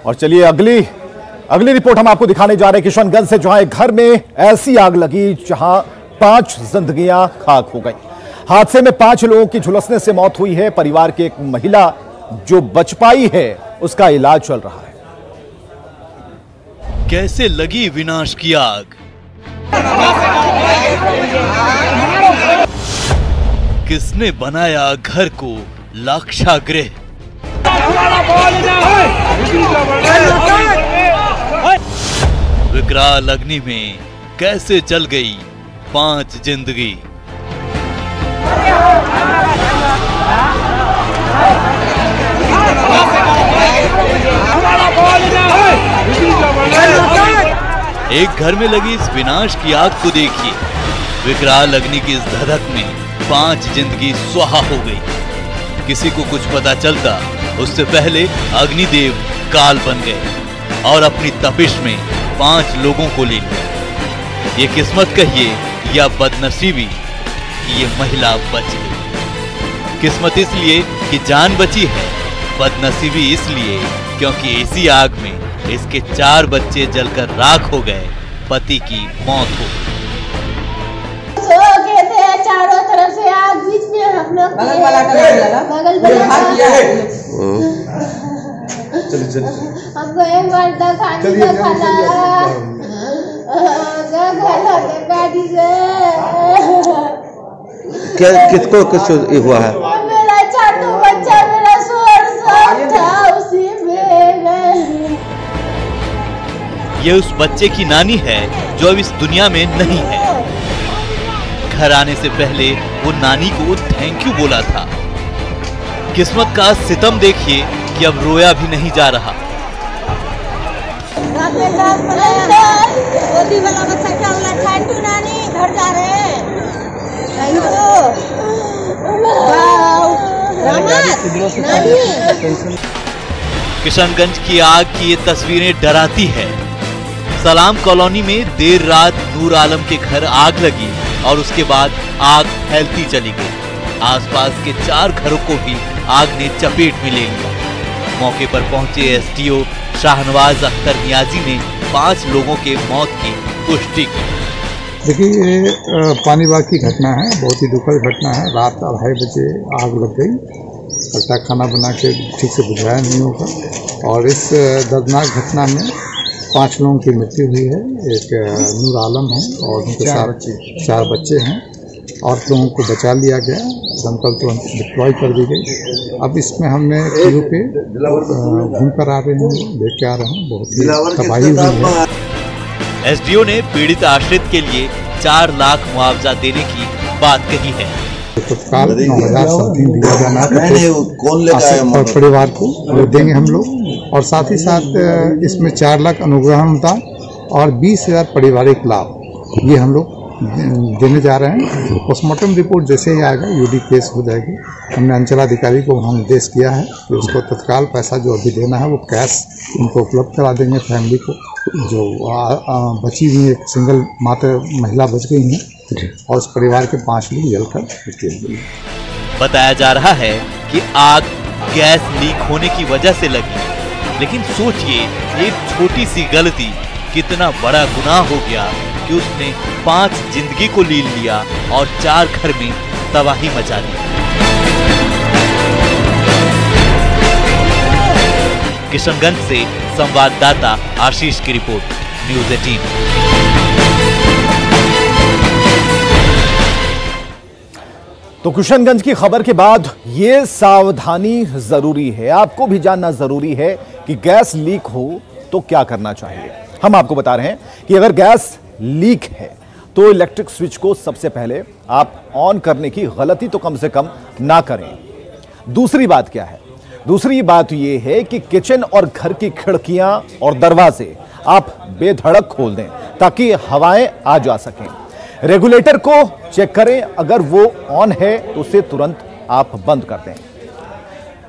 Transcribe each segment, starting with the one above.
और चलिए अगली रिपोर्ट हम आपको दिखाने जा रहे हैं किशनगंज से, जहां एक घर में ऐसी आग लगी जहां 5 जिंदगियां खाक हो गई। हादसे में 5 लोगों की झुलसने से मौत हुई है। परिवार की एक महिला जो बच पाई है उसका इलाज चल रहा है। कैसे लगी विनाश की आग? किसने बनाया घर को लाक्षागृह? विकराल अग्नि में कैसे जल गई 5 जिंदगी? एक घर में लगी इस विनाश की आग को देखिए। विकराल अग्नि की इस धधक में 5 जिंदगी स्वाहा हो गई। किसी को कुछ पता चलता उससे पहले अग्निदेव काल बन गए और अपनी तपिश में 5 लोगों को ले लिया। ये किस्मत कहिए या बदनसीबी कि ये महिला बच गई। किस्मत इसलिए कि जान बची है, बदनसीबी इसलिए क्योंकि इसी आग में इसके 4 बच्चे जलकर राख हो गए। पति की मौत हो गई। चारों तरफ से आग, बीच में हम लोग बगल हमको एक बार गाड़ी से किसको कुछ हुआ है? मेरा छोटू बच्चा, मेरा शोर था उसी में। ये उस बच्चे की नानी है जो अब इस दुनिया में नहीं है। घर आने से पहले वो नानी को थैंक यू बोला था। किस्मत का सितम देखिए कि अब रोया भी नहीं जा रहा। घर जा रहे हैं। किशनगंज की आग की ये तस्वीरें डराती है। सलाम कॉलोनी में देर रात नूर आलम के घर आग लगी और उसके बाद आग फैलती चली गई। आसपास के 4 घरों को भी आग ने चपेट में ले लिया। मौके पर पहुंचे एसडीओ शाहनवाज अख्तर नियाजी ने 5 लोगों के मौत की पुष्टि की। देखिए, ये पानीबाग की घटना है, बहुत ही दुखद घटना है। रात 2:30 बजे आग लग गई। लगता खाना बना के ठीक से बुझाया नहीं होगा। और इस दर्दनाक घटना में 5 लोगों की मृत्यु हुई है। एक नूर आलम है और उनके साथ 4 बच्चे हैं। और लोगों को बचा लिया गया। दमकल तुरंत डिप्लॉय कर दी गई। अब इसमें हमने क्रू पे घूम कर आ रहे हैं, देख के आ रहे हैं। बहुत ही तबाही हुई है। एसडीओ ने पीड़ित आश्रित के लिए 4 लाख मुआवजा देने की बात कही है। तत्काल 9,000 समथिंग दिया जाना और परिवार को देंगे हम लोग। और साथ ही साथ इसमें 4 लाख अनुग्रह अनुदान और 20,000 पारिवारिक लाभ, ये हम लोग देने जा रहे हैं। पोस्टमार्टम रिपोर्ट जैसे ही आएगा यूडी केस हो जाएगी। हमने अंचलाधिकारी को हम निर्देश किया है कि उसको तत्काल पैसा जो अभी देना है वो कैश उनको उपलब्ध करा देंगे। फैमिली को जो बची हुई एक सिंगल मात्र महिला बच गई है और उस परिवार के 5 लोग जलकर मृत्यु हो गई। बताया जा रहा है कि आग गैस लीक होने की वजह से लगी। लेकिन सोचिए, एक छोटी सी गलती कितना बड़ा गुनाह हो गया कि उसने 5 जिंदगी को लील लिया और 4 घर में तबाही मचा दी। किशनगंज से संवाददाता आशीष की रिपोर्ट, न्यूज़ 18। तो किशनगंज की खबर के बाद ये सावधानी जरूरी है, आपको भी जानना जरूरी है कि गैस लीक हो तो क्या करना चाहिए। हम आपको बता रहे हैं कि अगर गैस लीक है तो इलेक्ट्रिक स्विच को सबसे पहले आप ऑन करने की गलती तो कम से कम ना करें। दूसरी बात क्या है? दूसरी बात यह है कि किचन और घर की खिड़कियां और दरवाजे आप बेधड़क खोल दें ताकि हवाएं आ जा सकें। रेगुलेटर को चेक करें, अगर वो ऑन है तो उसे तुरंत आप बंद कर दें।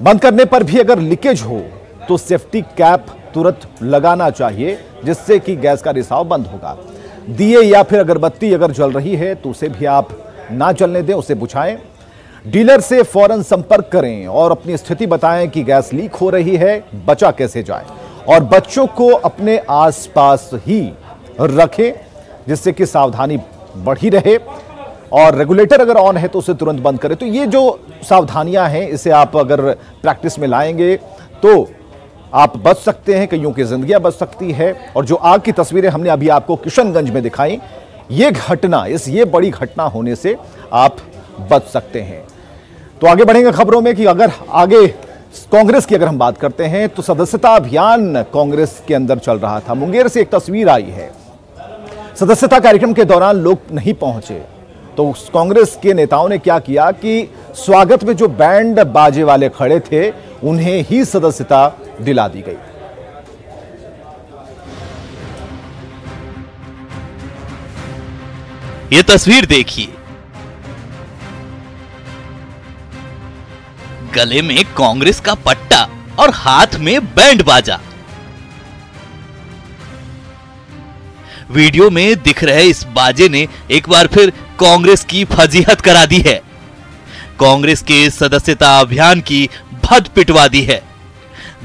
बंद करने पर भी अगर लीकेज हो तो सेफ्टी कैप तुरंत लगाना चाहिए, जिससे कि गैस का रिसाव बंद होगा। दिए या फिर अगरबत्ती अगर जल रही है तो उसे भी आप ना जलने दें, उसे बुझाएं। डीलर से फौरन संपर्क करें और अपनी स्थिति बताएं कि गैस लीक हो रही है, बचा कैसे जाए। और बच्चों को अपने आसपास ही रखें, जिससे कि सावधानी बढ़ी रहे। और रेगुलेटर अगर ऑन है तो उसे तुरंत बंद करें। तो ये जो सावधानियां हैं, इसे आप अगर प्रैक्टिस में लाएंगे तो आप बच सकते हैं, कईयों की जिंदगियां बच सकती है। और जो आग की तस्वीरें हमने अभी आपको किशनगंज में दिखाई, ये घटना, ये बड़ी घटना होने से आप बच सकते हैं। तो आगे बढ़ेंगे खबरों में कि अगर आगे कांग्रेस की अगर हम बात करते हैं तो सदस्यता अभियान कांग्रेस के अंदर चल रहा था। मुंगेर से एक तस्वीर आई है, सदस्यता कार्यक्रम के दौरान लोग नहीं पहुंचे तो कांग्रेस के नेताओं ने क्या किया कि स्वागत में जो बैंड बाजे वाले खड़े थे उन्हें ही सदस्यता दिला दी गई। ये तस्वीर देखिए, गले में कांग्रेस का पट्टा और हाथ में बैंड बाजा। वीडियो में दिख रहे इस बाजे ने एक बार फिर कांग्रेस की फजीहत करा दी है। कांग्रेस के सदस्यता अभियान की भद पिटवा दी है।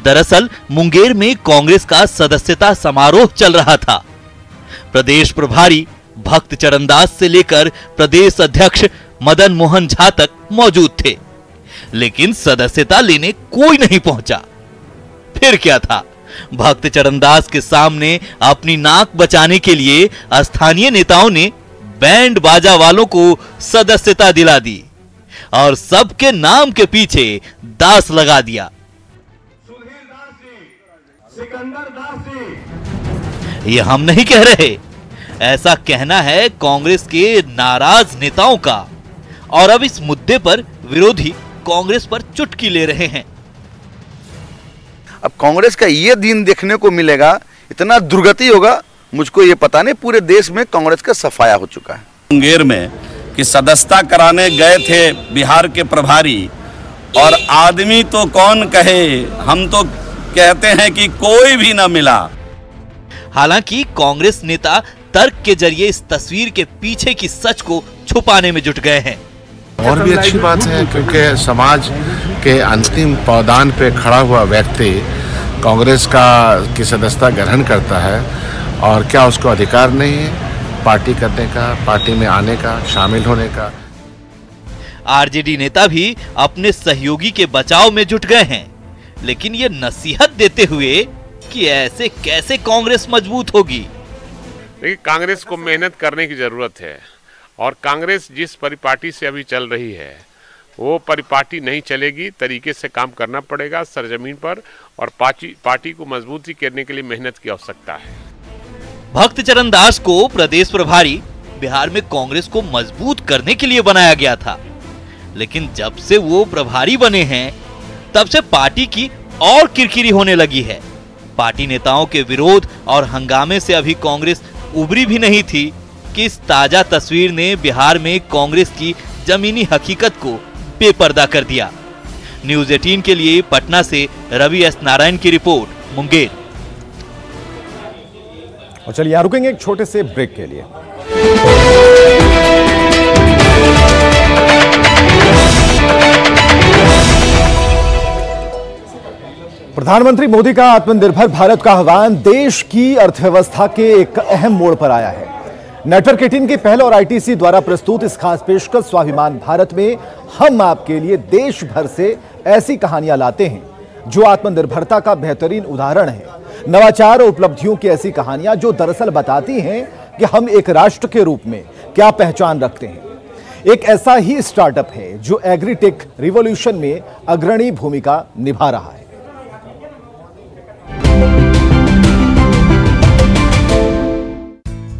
दरअसल मुंगेर में कांग्रेस का सदस्यता समारोह चल रहा था। प्रदेश प्रभारी भक्त चरणदास से लेकर प्रदेश अध्यक्ष मदन मोहन झा तक मौजूद थे, लेकिन सदस्यता लेने कोई नहीं पहुंचा। फिर क्या था, भक्त चरणदास के सामने अपनी नाक बचाने के लिए स्थानीय नेताओं ने बैंड बाजा वालों को सदस्यता दिला दी और सबके नाम के पीछे दास लगा दिया। ये हम नहीं कह रहे, ऐसा कहना है कांग्रेस के नाराज नेताओं का। और अब इस मुद्दे पर विरोधी कांग्रेस पर चुटकी ले रहे हैं। अब कांग्रेस का ये दिन देखने को मिलेगा, इतना दुर्गति होगा, मुझको ये पता नहीं। पूरे देश में कांग्रेस का सफाया हो चुका है। मुंगेर में कि सदस्यता कराने गए थे बिहार के प्रभारी, और आदमी तो कौन कहे, हम तो कहते हैं कि कोई भी ना मिला। हालांकि कांग्रेस नेता तर्क के जरिए इस तस्वीर के पीछे की सच को छुपाने में जुट गए हैं। और भी अच्छी बात है, क्योंकि समाज के अंतिम पावदान पे खड़ा हुआ व्यक्ति कांग्रेस की सदस्यता ग्रहण करता है, और क्या उसको अधिकार नहीं है पार्टी करने का, पार्टी में आने का, शामिल होने का। आरजेडी नेता भी अपने सहयोगी के बचाव में जुट गए हैं, लेकिन ये नसीहत देते हुए कि ऐसे कैसे कांग्रेस मजबूत होगी। देखिए, कांग्रेस को मेहनत करने की जरूरत है, और कांग्रेस जिस परिपाटी से अभी चल रही है वो परिपाटी नहीं चलेगी। तरीके से काम करना पड़ेगा सरजमीन पर, और पार्टी को मजबूती करने के लिए मेहनत की आवश्यकता है। भक्त चरणदास को प्रदेश प्रभारी बिहार में कांग्रेस को मजबूत करने के लिए बनाया गया था, लेकिन जब से वो प्रभारी बने हैं तब से पार्टी की और किरकिरी होने लगी है। पार्टी नेताओं के विरोध और हंगामे से अभी कांग्रेस उबरी भी नहीं थी कि इस ताजा तस्वीर ने बिहार में कांग्रेस की जमीनी हकीकत को बेपर्दा कर दिया। न्यूज़ 18 के लिए पटना से रवि एस नारायण की रिपोर्ट, मुंगेर। और चलिए यहां रुकेंगे एक छोटे से ब्रेक के लिए। प्रधानमंत्री मोदी का आत्मनिर्भर भारत का आह्वान देश की अर्थव्यवस्था के एक अहम मोड़ पर आया है। नेटवर्क 18 के पहल और आईटीसी द्वारा प्रस्तुत इस खास पेशकश स्वाभिमान भारत में हम आपके लिए देश भर से ऐसी कहानियां लाते हैं जो आत्मनिर्भरता का बेहतरीन उदाहरण है। नवाचार और उपलब्धियों की ऐसी कहानियां जो दरअसल बताती हैं कि हम एक राष्ट्र के रूप में क्या पहचान रखते हैं। एक ऐसा ही स्टार्टअप है जो एग्रीटेक रिवॉल्यूशन में अग्रणी भूमिका निभा रहा है।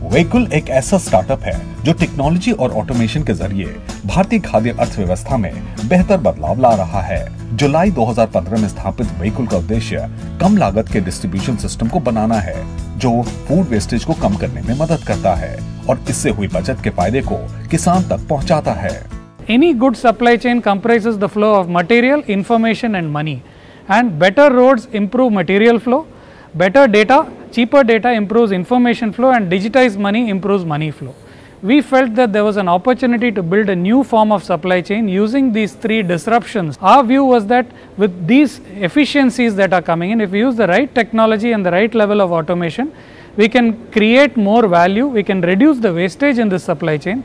वेहिकल एक ऐसा स्टार्टअप है जो टेक्नोलॉजी और ऑटोमेशन के जरिए भारतीय खाद्य अर्थव्यवस्था में बेहतर बदलाव ला रहा है। जुलाई 2015 में स्थापित वेहिकल का उद्देश्य कम लागत के डिस्ट्रीब्यूशन सिस्टम को बनाना है जो फूड वेस्टेज को कम करने में मदद करता है और इससे हुई बचत के फायदे को किसान तक पहुंचाता है। Any good supply chain comprises the flow of material, information and money, and better roads improve material flow, better data, cheaper data improves information flow, and digitized money improves money flow. we felt that there was an opportunity to build a new form of supply chain using these 3 disruptions. Our view was that with these efficiencies that are coming in, if we use the right technology and the right level of automation, we can create more value, we can reduce the wastage in this supply chain.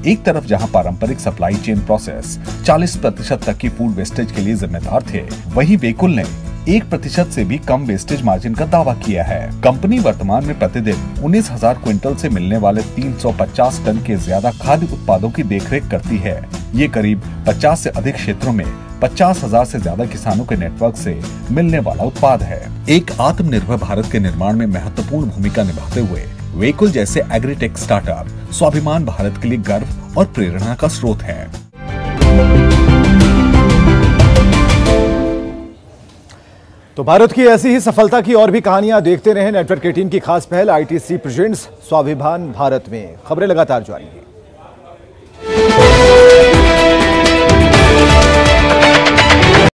एक तरफ जहां पारंपरिक supply chain process 40% तक की food wastage के लिए जिम्मेदार थे, वहीं वेकुल ने 1% से भी कम वेस्टेज मार्जिन का दावा किया है। कंपनी वर्तमान में प्रतिदिन 19,000 क्विंटल से मिलने वाले 350 टन के ज्यादा खाद्य उत्पादों की देखरेख करती है। ये करीब 50 से अधिक क्षेत्रों में 50,000 से ज्यादा किसानों के नेटवर्क से मिलने वाला उत्पाद है। एक आत्मनिर्भर भारत के निर्माण में महत्वपूर्ण भूमिका निभाते हुए वेकुल जैसे एग्रीटेक स्टार्टअप स्वाभिमान भारत के लिए गर्व और प्रेरणा का स्रोत है। तो भारत की ऐसी ही सफलता की और भी कहानियां देखते रहें नेटवर्क 18 की खास पहल ITC प्रेजेंट्स स्वाभिमान भारत में। खबरें लगातार जारी हैं।